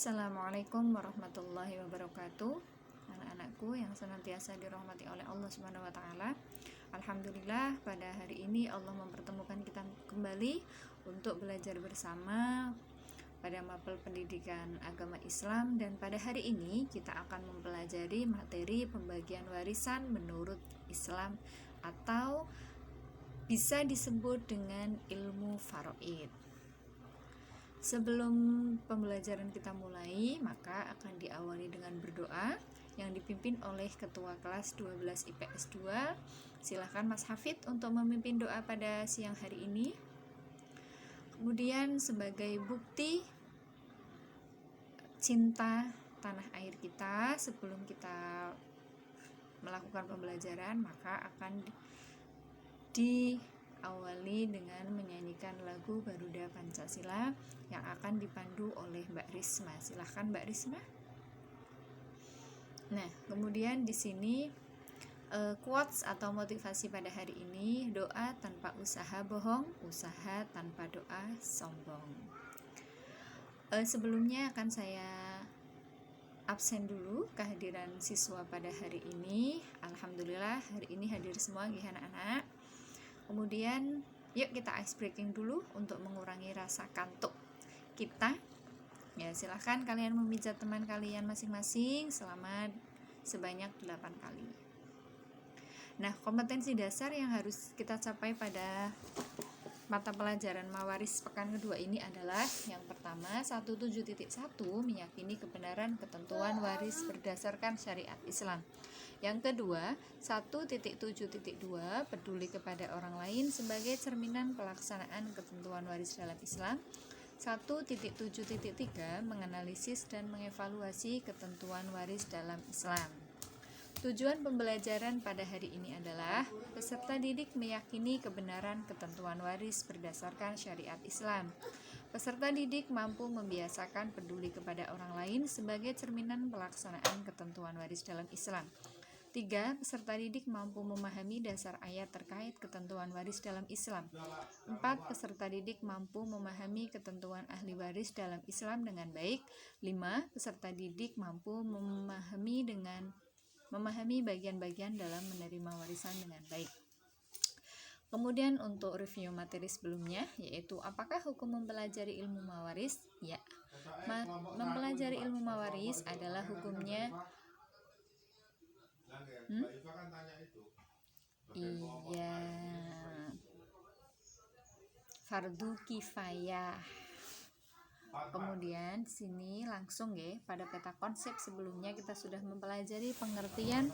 Assalamualaikum warahmatullahi wabarakatuh. Anak-anakku yang senantiasa dirahmati oleh Allah Subhanahu wa taala. Alhamdulillah, pada hari ini Allah mempertemukan kita kembali untuk belajar bersama pada mapel pendidikan agama Islam, dan pada hari ini kita akan mempelajari materi pembagian warisan menurut Islam atau bisa disebut dengan ilmu faraid. Sebelum pembelajaran kita mulai, maka akan diawali dengan berdoa yang dipimpin oleh Ketua Kelas 12 IPS 2. Silahkan Mas Hafid untuk memimpin doa pada siang hari ini. Kemudian sebagai bukti cinta tanah air kita, sebelum kita melakukan pembelajaran, maka akan diawali dengan menyanyikan lagu Garuda Pancasila yang akan dipandu oleh Mbak Risma. Silahkan Mbak Risma. Nah, kemudian di sini quotes atau motivasi pada hari ini: doa tanpa usaha bohong, usaha tanpa doa sombong. Sebelumnya akan saya absen dulu kehadiran siswa pada hari ini. Alhamdulillah hari ini hadir semua anak-anak. Kemudian yuk kita ice breaking dulu untuk mengurangi rasa kantuk kita. Ya, silahkan kalian memijat teman kalian masing-masing selama sebanyak 8 kali. Nah, kompetensi dasar yang harus kita capai pada mata pelajaran Mawaris pekan kedua ini adalah yang pertama, 17.1 meyakini kebenaran ketentuan waris berdasarkan syariat Islam. Yang kedua, 1.7.2 peduli kepada orang lain sebagai cerminan pelaksanaan ketentuan waris dalam Islam. 1.7.3 menganalisis dan mengevaluasi ketentuan waris dalam Islam. Tujuan pembelajaran pada hari ini adalah peserta didik meyakini kebenaran ketentuan waris berdasarkan syariat Islam. Peserta didik mampu membiasakan peduli kepada orang lain sebagai cerminan pelaksanaan ketentuan waris dalam Islam. 3. Peserta didik mampu memahami dasar ayat terkait ketentuan waris dalam Islam. 4. Peserta didik mampu memahami ketentuan ahli waris dalam Islam dengan baik. 5. Peserta didik mampu memahami bagian-bagian dalam menerima warisan dengan baik. Kemudian untuk review materi sebelumnya, yaitu apakah hukum mempelajari ilmu mawaris? Ya, mempelajari ilmu mawaris adalah hukumnya iya fardu kifayah. Kemudian sini langsung ya, pada peta konsep sebelumnya kita sudah mempelajari pengertian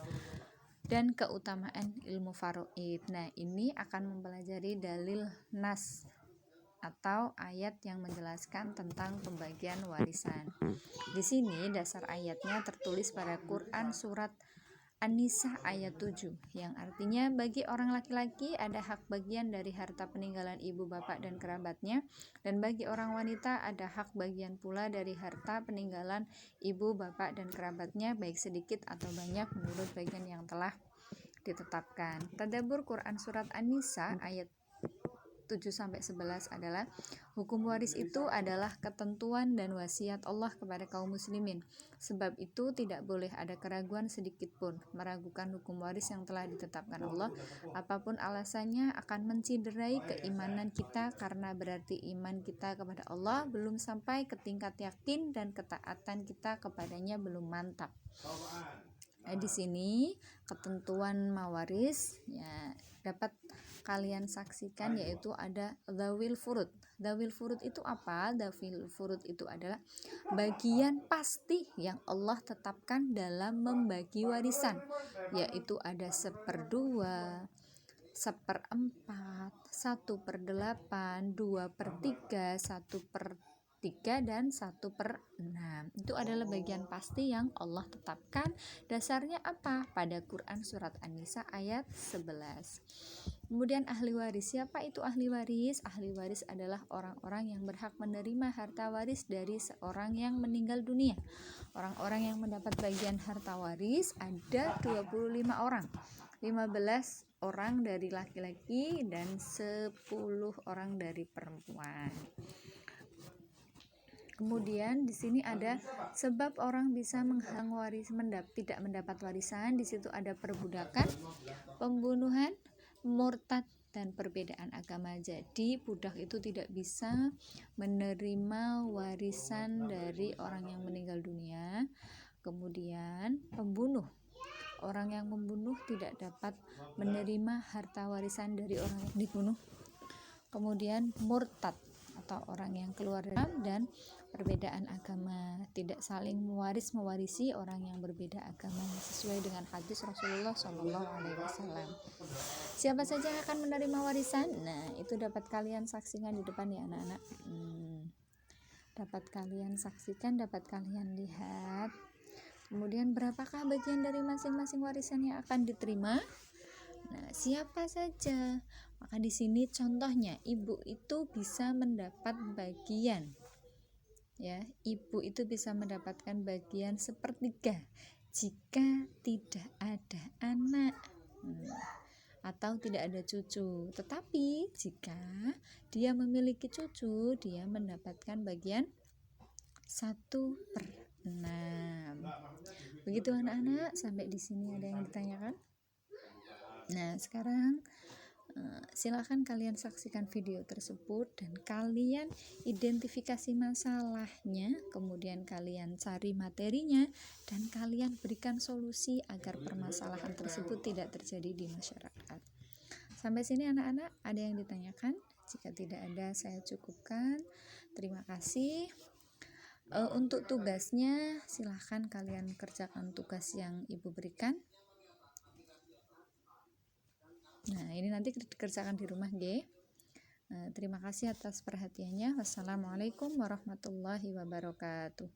dan keutamaan ilmu faraid. Nah, ini akan mempelajari dalil nas atau ayat yang menjelaskan tentang pembagian warisan. Di sini dasar ayatnya tertulis pada Quran surat An-Nisa ayat 7, yang artinya bagi orang laki-laki ada hak bagian dari harta peninggalan ibu bapak dan kerabatnya, dan bagi orang wanita ada hak bagian pula dari harta peninggalan ibu bapak dan kerabatnya, baik sedikit atau banyak menurut bagian yang telah ditetapkan. Tadabbur Quran surat An-Nisa ayat 7-11 adalah hukum waris itu adalah ketentuan dan wasiat Allah kepada kaum muslimin. Sebab itu tidak boleh ada keraguan sedikit pun meragukan hukum waris yang telah ditetapkan Allah. Apapun alasannya akan menciderai keimanan kita, karena berarti iman kita kepada Allah belum sampai ke tingkat yakin dan ketaatan kita kepadanya belum mantap. Nah, di sini ketentuan mawaris ya dapat kalian saksikan, yaitu ada dzawil furud. Dzawil furud itu apa? Dzawil furud itu adalah bagian pasti yang Allah tetapkan dalam membagi warisan, yaitu ada 1/2, 1/4, 1/8, 2/3, 1/3, dan 1/6. Itu adalah bagian pasti yang Allah tetapkan. Dasarnya apa? Pada Quran surat An-Nisa ayat 11. Kemudian ahli waris. Siapa itu ahli waris? Ahli waris adalah orang-orang yang berhak menerima harta waris dari seorang yang meninggal dunia. Orang-orang yang mendapat bagian harta waris ada 25 orang. 15 orang dari laki-laki dan 10 orang dari perempuan. Kemudian di sini ada sebab orang bisa menghalang tidak mendapat warisan. Di situ ada perbudakan, pembunuhan, murtad, dan perbedaan agama. Jadi budak itu tidak bisa menerima warisan dari orang yang meninggal dunia. Kemudian orang yang membunuh tidak dapat menerima harta warisan dari orang yang dibunuh. Kemudian murtad atau orang yang keluar dari Islam, dan perbedaan agama, tidak saling mewarisi orang yang berbeda agama sesuai dengan hadis Rasulullah SAW. Siapa saja yang akan menerima warisan? Nah, itu dapat kalian saksikan di depan ya anak-anak. Dapat kalian saksikan, dapat kalian lihat. Kemudian berapakah bagian dari masing-masing warisan yang akan diterima? Nah, siapa saja? Maka di sini contohnya ibu itu bisa mendapat bagian. Ya, ibu itu bisa mendapatkan bagian 1/3 jika tidak ada anak atau tidak ada cucu. Tetapi jika dia memiliki cucu, dia mendapatkan bagian 1/6. Begitu anak-anak, sampai di sini ada yang ditanyakan? Nah, sekarang silakan kalian saksikan video tersebut dan kalian identifikasi masalahnya, kemudian kalian cari materinya dan kalian berikan solusi agar permasalahan tersebut tidak terjadi di masyarakat. Sampai sini anak-anak, ada yang ditanyakan? Jika tidak ada, saya cukupkan. Terima kasih. Untuk tugasnya silahkan kalian kerjakan tugas yang ibu berikan. Nah, ini nanti dikerjakan di rumah, G. Terima kasih atas perhatiannya. Wassalamualaikum warahmatullahi wabarakatuh.